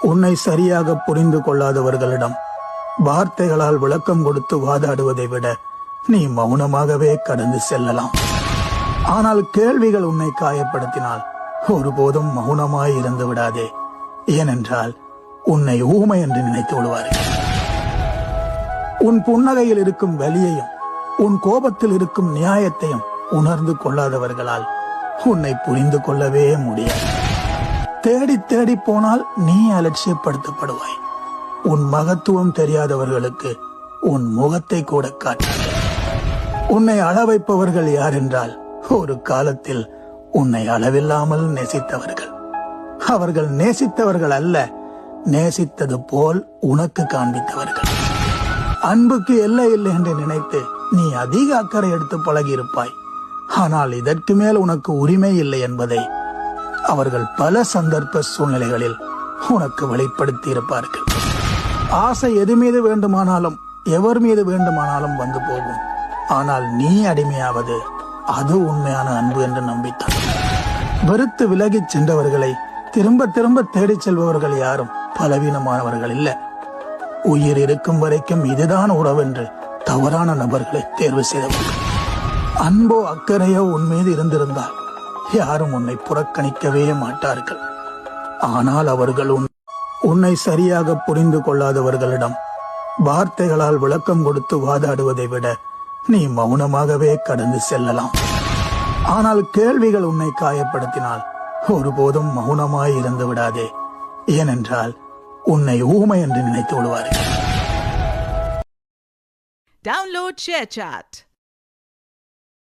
உன்னை சரியாக புரிந்து கொள்ளாதவர்களிடம் வார்த்தைகளால் விளக்கம் கொடுத்து வாதாடுவதை விட நீ மௌனமாகவே கடந்து செல்லலாம். ஆனால் கேள்விகள் உன்னை காயப்படுத்தினால் ஒருபோதும் மௌனமாய் இருந்து விடாதே. ஏனென்றால் உன்னை ஊமை என்று நினைத்து விடுவார்கள். உன் புன்னகையில் இருக்கும் வலியையும் உன் கோபத்தில் இருக்கும் நியாயத்தையும் உணர்ந்து கொள்ளாதவர்களால் உன்னை புரிந்து கொள்ளவே முடியாது. தேடி தேடி போனால் நீ அலட்சியப்படுத்தப்படுவாய். உன் மகத்துவம் தெரியாதவர்களுக்கு உன் முகத்தை கூட காட்டாது. உன்னை அள வைப்பவர்கள் யார் என்றால் ஒரு காலத்தில் உன்னை அளவில்லாமல் நேசித்தவர்கள். அவர்கள் நேசித்தவர்கள் அல்ல, நேசித்தது போல் உனக்கு காண்பித்தவர்கள். அன்புக்கு எல்லை இல்லை என்று நினைத்து நீ அதிக அக்கறை எடுத்து பழகியிருப்பாய். ஆனால் இதற்கு மேல் உனக்கு உரிமை இல்லை என்பதை அவர்கள் பல சந்தர்ப்ப சூழ்நிலைகளில் உனக்கு வெளிப்படுத்தி இருப்பார்கள். ஆசை எது மீது வேண்டுமானாலும் எவர் மீது வேண்டுமானாலும் வந்து போகும். ஆனால் நீ அடிமையாவது அது உண்மையான அன்பு என்று நம்பித்தான். வெறுத்து விலகிச் சென்றவர்களை திரும்ப திரும்ப தேடிச் செல்பவர்கள் யாரும் பலவீனமானவர்கள் இல்லை. உயிர் இருக்கும் வரைக்கும் இதுதான் உறவென்று தவறான நபர்களை தேர்வு செய்தவர்கள். அன்போ அக்கறையோ உன் மீது இருந்திருந்தால் யாரும் உன்னை புறக்கணிக்கவே மாட்டார்கள். ஆனால் அவர்கள் உன்னை சரியாக புரிந்து கொள்ளாதவர்களிடம் வார்த்தைகளால் விளக்கம் கொடுத்து வாதாடுவதை விட நீ மௌனமாகவே கடந்து செல்லலாம். ஆனால் கேள்விகள் உன்னை காயப்படுத்தினால் ஒருபோதும் மௌனமாய் இருந்து விடாதே. ஏனென்றால் உன்னை ஊமை என்று நினைத்து விடுவார்கள். Download ShareChat.